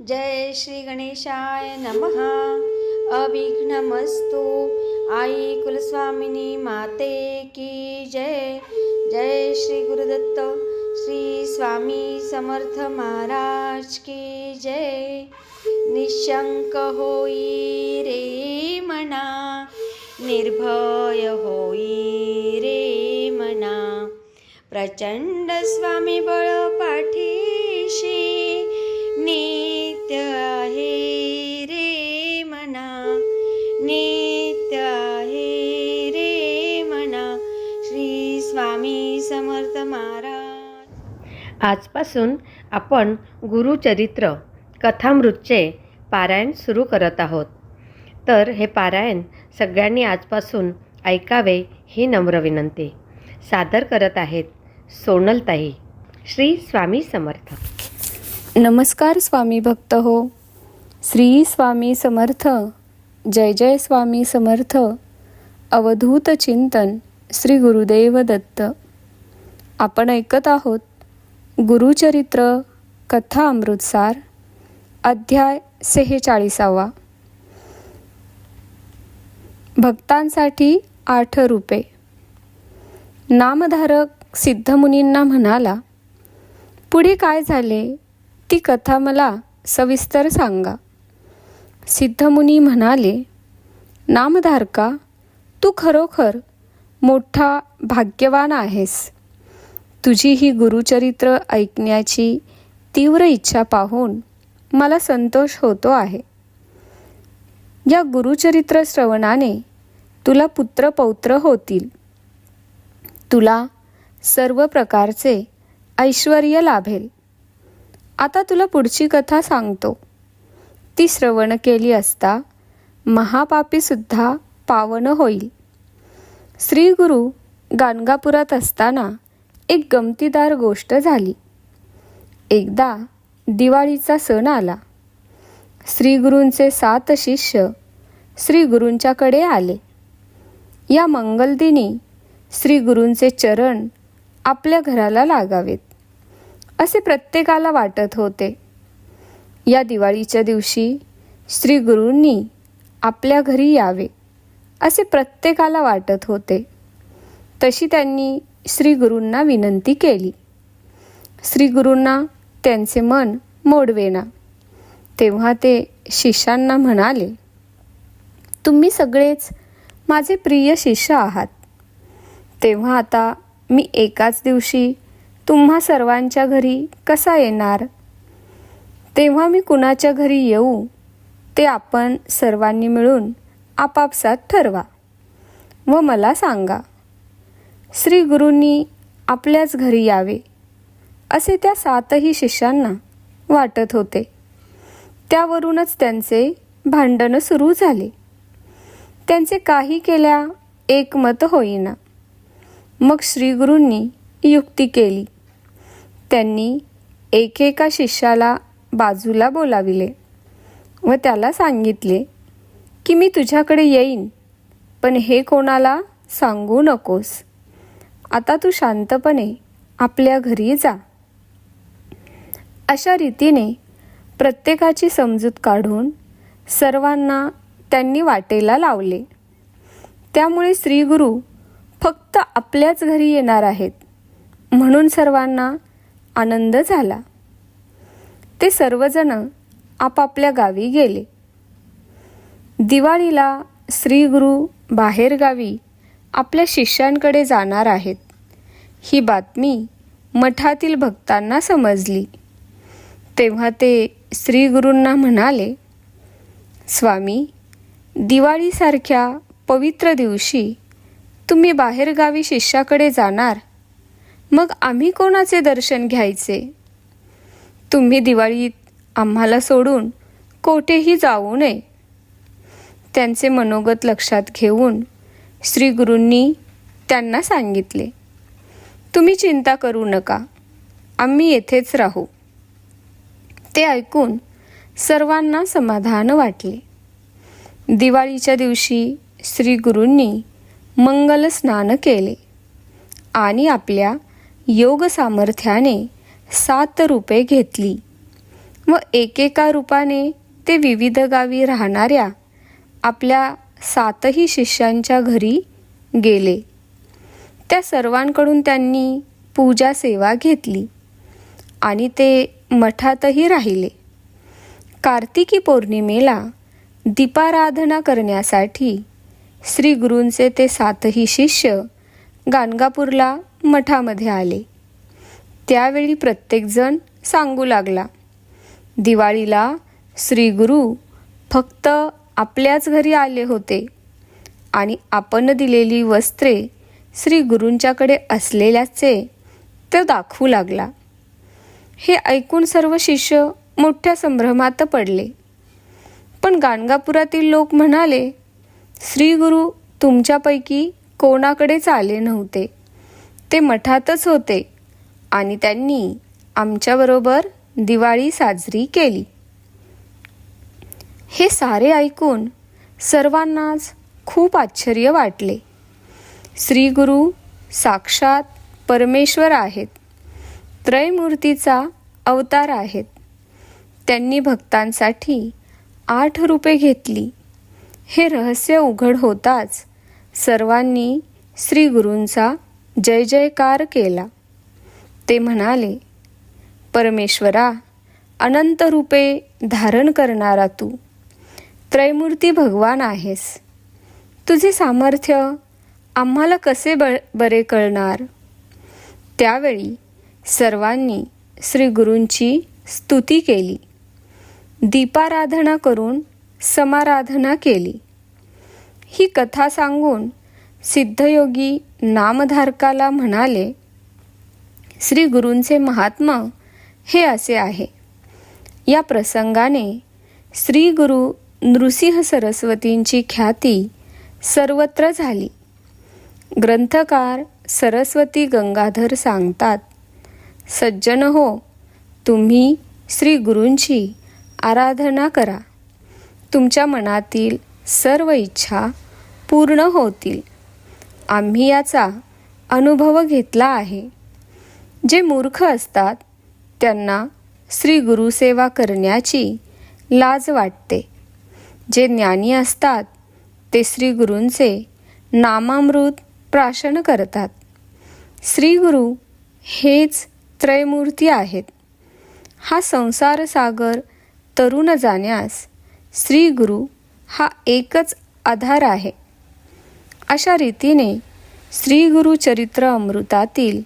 जय श्री गणेशाय नमः. अविघ्नमस्तु. आई कुलस्वामिनी माते की जय. जय श्री गुरुदत्त श्री स्वामी समर्थ महाराज की जय. निशंक होई रे मना, निर्भय होई रे मना. प्रचंड स्वामी बळ पाठीशी, नित्य आहे रे मना, नित्य आहे रे मना. श्री स्वामी समर्थ महाराज. आजपासून आपण गुरुचरित्र कथामृतचे पारायण सुरू करत आहोत. तर हे पारायण सगळ्यांनी आजपासून ऐकावे ही नम्र विनंती. सादर करत आहेत सोनलताई. श्री स्वामी समर्थ. नमस्कार स्वामी भक्त हो. श्री स्वामी समर्थ. जय जय स्वामी समर्थ. अवधूत चिंतन श्री गुरुदेव दत्त. आपण ऐकत आहोत गुरुचरित्र कथा अमृतसार, अध्याय 46. भक्तांसाठी 8 रूपे. नामधारक सिद्धमुनींना म्हणाला, पुढे काय झाले ती कथा मला सविस्तर सांगा. सिद्धमुनी म्हणाले, नामधारका, तू खरोखर मोठा भाग्यवान आहेस. तुझी ही गुरुचरित्र ऐकण्याची तीव्र इच्छा पाहून मला संतोष होतो आहे. या गुरुचरित्र श्रवणाने तुला पुत्रपौत्र होतील. तुला सर्व प्रकारचे ऐश्वर्य लाभेल. आता तुला पुढची कथा सांगतो. ती श्रवण केली असता महापापीसुद्धा पावन होईल. श्री गुरु गाणगापुरात असताना एक गमतीदार गोष्ट झाली. एकदा दिवाळीचा सण आला. श्री गुरूंचे 7 शिष्य श्री गुरूंच्याकडे आले. या मंगलदिनी श्री गुरूंचे चरण आपल्या घराला लागावेत असे प्रत्येकाला वाटत होते. या दिवाळीच्या दिवशी श्री गुरूंनी आपल्या घरी यावे असे प्रत्येकाला वाटत होते. तशी त्यांनी श्री गुरूंना विनंती केली. श्री गुरूंना त्यांचे मन मोडवेना. तेव्हा ते शिष्यांना म्हणाले, तुम्ही सगळेच माझे प्रिय शिष्य आहात. तेव्हा आता मी एकाच दिवशी तुम्हा सर्वांच्या घरी कसा येणार? तेव्हा मी कुणाच्या घरी येऊ ते आपण सर्वांनी मिळून आपापसात ठरवा व मला सांगा. श्री गुरूंनी आपल्याच घरी यावे असे त्या 7ही शिष्यांना वाटत होते. त्यावरूनच त्यांचे भांडण सुरू झाले. त्यांचे काही केल्या एकमत होईना. मग श्री गुरूंनी युक्ती केली. त्यांनी एकेका शिष्याला बाजूला बोलाविले व त्याला सांगितले की मी तुझ्याकडे येईन, पण हे कोणाला सांगू नकोस. आता तू शांतपणे आपल्या घरी जा. अशा रीतीने प्रत्येकाची समजूत काढून सर्वांना त्यांनी वाटेला लावले. त्यामुळे श्री गुरु फक्त आपल्याच घरी येणार आहेत म्हणून सर्वांना आनंद झाला. ते सर्वजण आपापल्या गावी गेले. दिवाळीला श्री गुरु बाहेरगावी आपल्या शिष्यांकडे जाणार आहेत ही बातमी मठातील भक्तांना समजली. तेव्हा ते श्री गुरूंना म्हणाले, स्वामी, दिवाळीसारख्या पवित्र दिवशी तुम्ही बाहेरगावी शिष्याकडे जाणार, मग आम्ही कोणाचे दर्शन घ्यायचे? तुम्ही दिवाळीत आम्हाला सोडून कोठेही जाऊ नये. त्यांचे मनोगत लक्षात घेऊन श्री गुरूंनी त्यांना सांगितले, तुम्ही चिंता करू नका, आम्ही येथेच राहू. ते ऐकून सर्वांना समाधान वाटले. दिवाळीच्या दिवशी श्री गुरूंनी मंगल स्नान केले आणि आपल्या योग सामर्थ्याने 7 रूपे घेतली व एकेका रूपाने ते विविध गावी राहणाऱ्या आपल्या 7ही शिष्यांच्या घरी गेले. त्या सर्वांकडून त्यांनी पूजा सेवा घेतली आणि ते मठातही राहिले. कार्तिकी पौर्णिमेला दीपाराधना करण्यासाठी श्री गुरूंचे ते 7ही शिष्य गाणगापूरला मठामध्ये आले. त्यावेळी प्रत्येकजण सांगू लागला, दिवाळीला श्री गुरु फक्त आपल्याच घरी आले होते आणि आपण दिलेली वस्त्रे श्री गुरूंच्याकडे असलेल्याचे तो दाखवू लागला. हे ऐकून सर्व शिष्य मोठ्या संभ्रमात पडले. पण गाणगापुरातील लोक म्हणाले, श्री गुरु तुमच्यापैकी कोणाकडेच आले नव्हते. ते मठातच होते आणि त्यांनी आमच्याबरोबर दिवाळी साजरी केली. हे सारे ऐकून सर्वांनाच खूप आश्चर्य वाटले. श्री गुरु साक्षात परमेश्वर आहेत, त्रयमूर्तीचा अवतार आहेत. त्यांनी भक्तांसाठी 8 रूपे घेतली. हे रहस्य उघड होताच सर्वांनी श्री गुरूंचा जय जयकार केला. ते म्हणाले, परमेश्वरा, अनंत रूपे धारण करणारा तू त्रयमूर्ती भगवान आहेस. तुझे सामर्थ्य आम्हाला कसे बरे कळणार. त्यावेळी सर्वांनी श्री गुरूंची स्तुती केली. दीपाराधना करून समाराधना केली. ही कथा सांगून सिद्धयोगी नामधारकाला म्हणाले, श्री गुरूंचे महात्म्य हे असे आहे. या प्रसंगाने श्री गुरु नृसिंह सरस्वतींची ख्याती सर्वत्र झाली. ग्रंथकार सरस्वती गंगाधर सांगतात, सज्जन हो, तुम्ही श्री गुरूंची आराधना करा. तुमच्या मनातील सर्व इच्छा पूर्ण होतील. आम्ही याचा अनुभव घेतला आहे. जे मूर्ख असतात त्यांना श्री गुरुसेवा करण्याची लाज वाटते. जे ज्ञानी असतात ते श्री गुरूंचे नामामृत प्राशन करतात. श्री गुरु हेच त्रयमूर्ती आहेत. हा संसार सागर तरुण जाण्यास श्री गुरु हा एकच आधार आहे. अशा रीतीने श्री गुरु चरित्र अमृतातील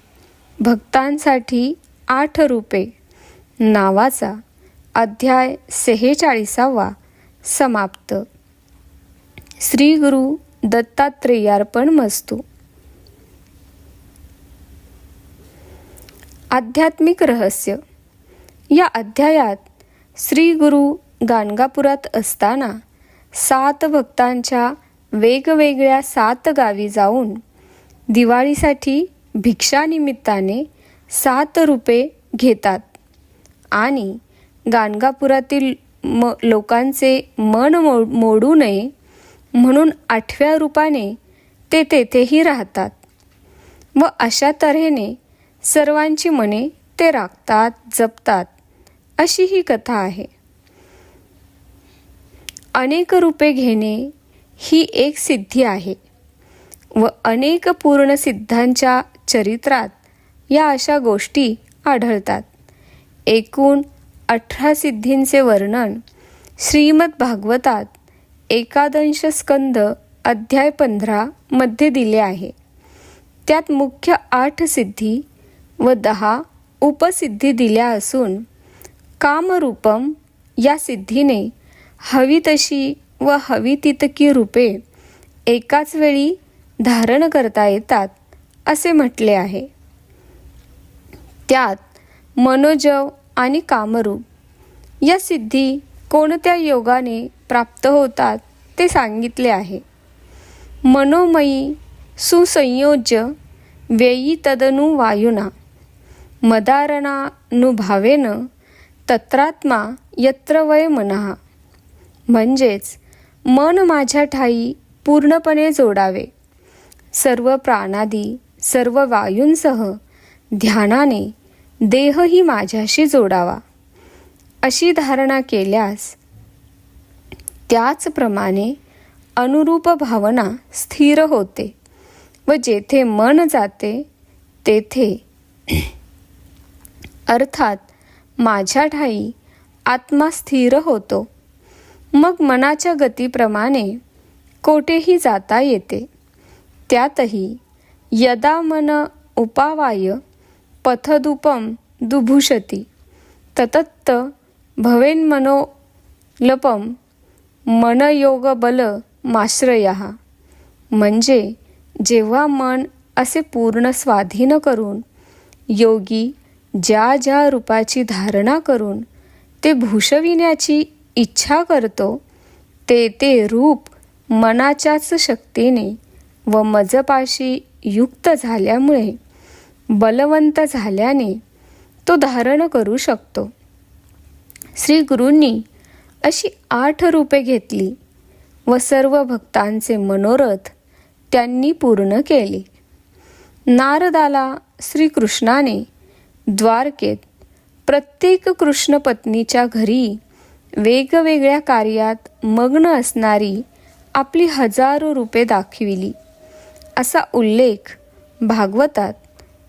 भक्तांसाठी 8 रूपे नावाचा अध्याय 46वा समाप्त. श्री गुरु दत्तात्रेयार्पणमस्तु. आध्यात्मिक रहस्य. या अध्यायात श्री गुरु गाणगापुरात असताना 7 भक्तांच्या वेगवेगळ्या 7 गावी जाऊन दिवाळीसाठी भिक्षानिमित्ताने 7 रूपे घेतात आणि गाणगापुरातील लोकांचे मन मोडू नये म्हणून 8व्या रूपाने ते तेथेही राहतात व अशा तऱ्हेने सर्वांची मने ते राखतात, जपतात, अशी ही कथा आहे. अनेक रूपे घेणे ही एक सिद्धी आहे व अनेक पूर्ण सिद्धांच्या चरित्रात या अशा गोष्टी आढळतात. एकूण 18 सिद्धींचे वर्णन श्रीमद भागवतात एकादश स्कंद अध्याय 15 मध्ये दिले आहे. त्यात मुख्य 8 सिद्धी व 10 उपसिद्धी दिल्या असून कामरूपम या सिद्धीने हवी तशी व हवी तितकी रूपे एकाच वेळी धारण करता येतात असे म्हटले आहे. त्यात मनोजव आणि कामरूप या सिद्धी कोणत्या योगाने प्राप्त होतात ते सांगितले आहे. मनोमयी सुसंयोज्य व्ययी तदनु वायुना मदारणानुभावेन तत्रात्मा यत्र वय मनः. म्हणजेच मन माझ्या ठायी पूर्णपणे जोडावे. सर्व प्राणादी सर्व वायूंसह ध्यानाने देहही माझ्याशी जोडावा. अशी धारणा केल्यास त्याचप्रमाणे अनुरूप भावना स्थिर होते व जेथे मन जाते तेथे अर्थात माझ्या ठाई आत्मा स्थिर होतो. मग मनाच्या गतीप्रमाणे कोठेही जाता येते. त्यातही यदा मन उपावाय पथदुपम दुभुषती ततत्त भवेन्मनोलपम मनयोगबल माश्रयः. म्हणजे जेव्हा मन असे पूर्ण स्वाधीन करून योगी ज्या ज्या रूपाची धारणा करून ते भूषविण्याची इच्छा करतो ते रूप मनाच्याच शक्तीने व मजपाशी युक्त झाल्यामुळे बलवंत झाल्याने तो धारण करू शकतो. श्री गुरूंनी अशी 8 रूपे घेतली व सर्व भक्तांचे मनोरथ त्यांनी पूर्ण केले. नारदाला श्रीकृष्णाने द्वारकेत प्रत्येक कृष्ण पत्नीच्या घरी वेगवेगळ्या कार्यात मग्न असणारी आपली 1000 रूपे दाखविली असा उल्लेख भागवतात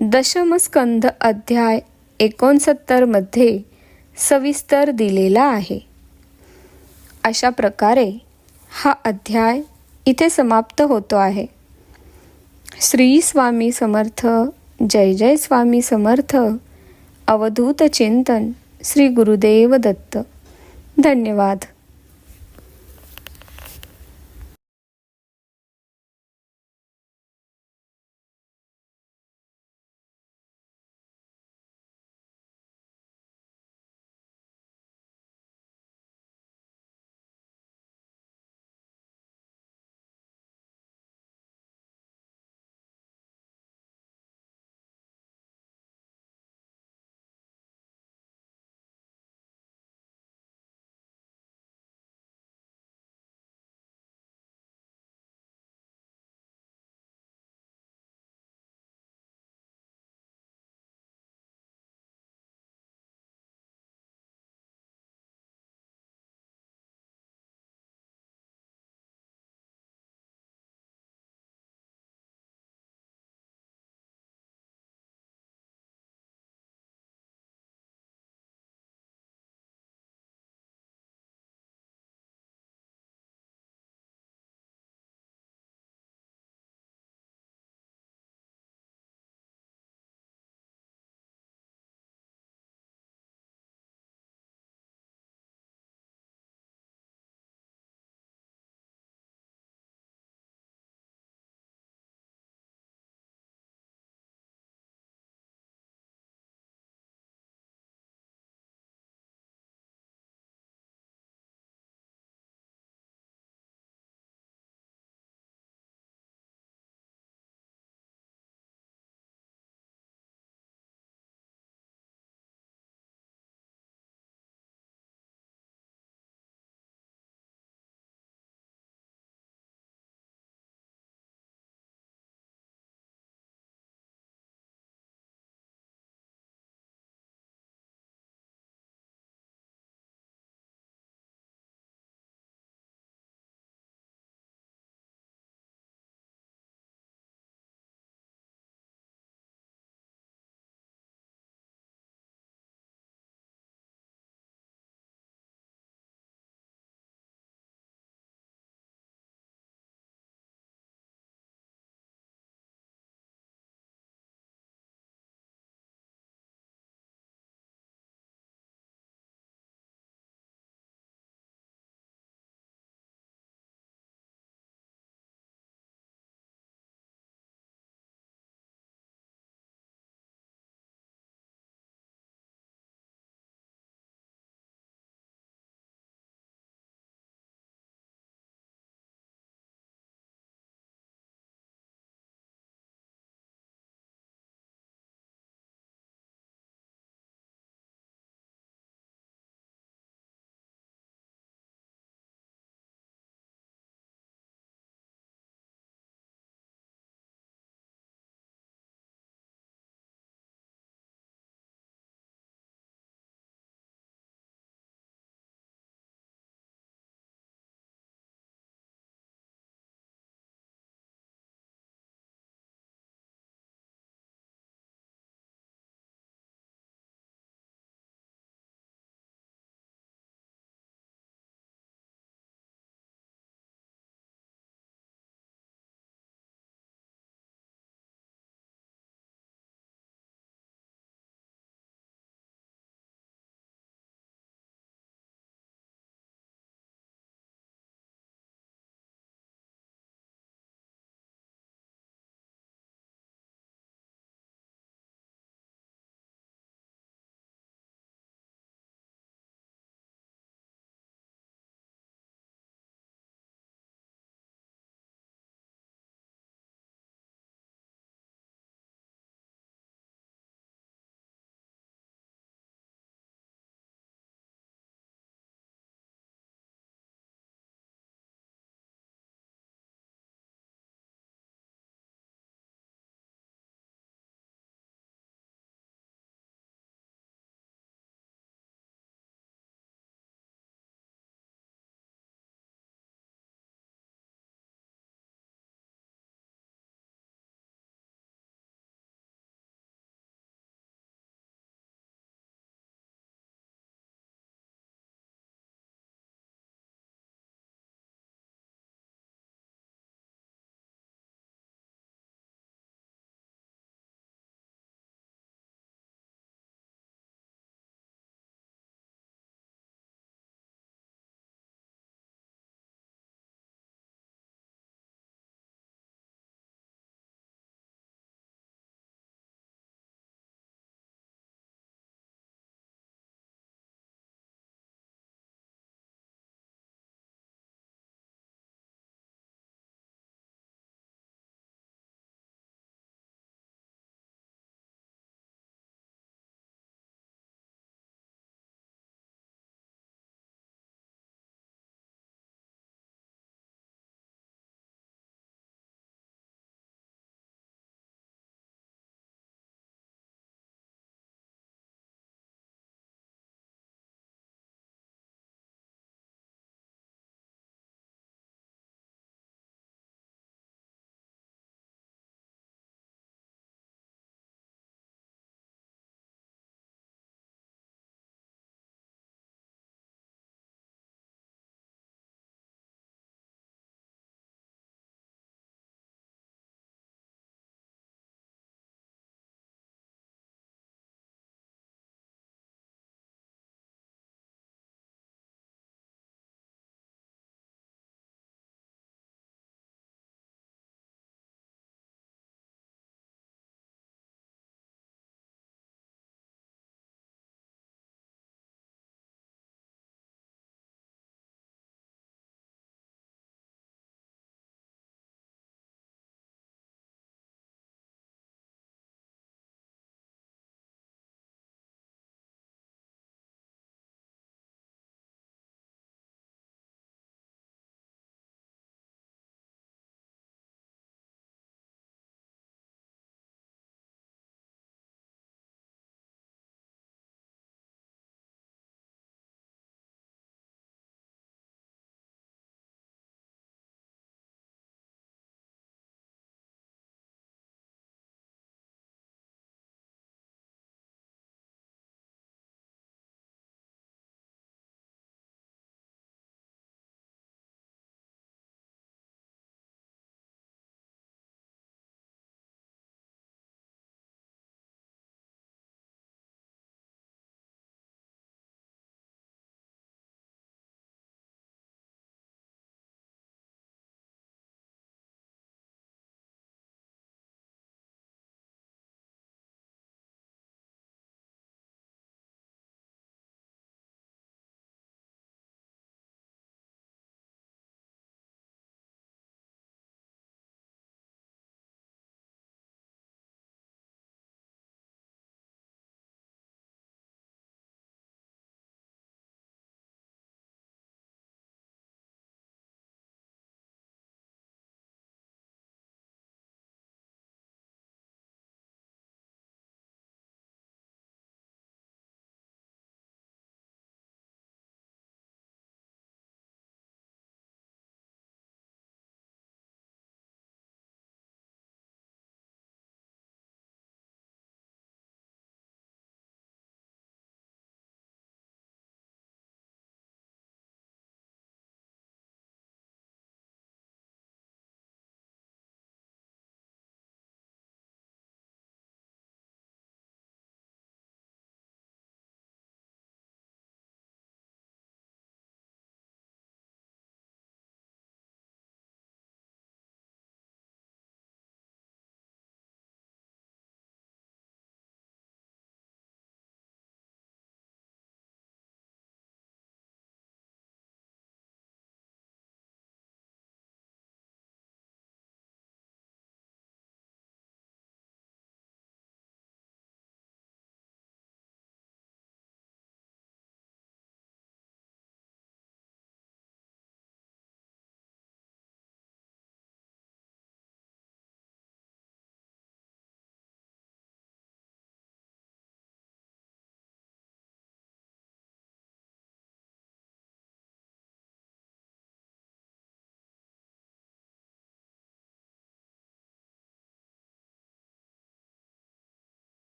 दशमस्कंध अध्याय 69 मध्ये सविस्तर दिलेला आहे. अशा प्रकारे हा अध्याय इथे समाप्त होतो आहे. श्री स्वामी समर्थ. जय जय स्वामी समर्थ. अवधूत चिंतन. श्री गुरुदेव दत्त. धन्यवाद.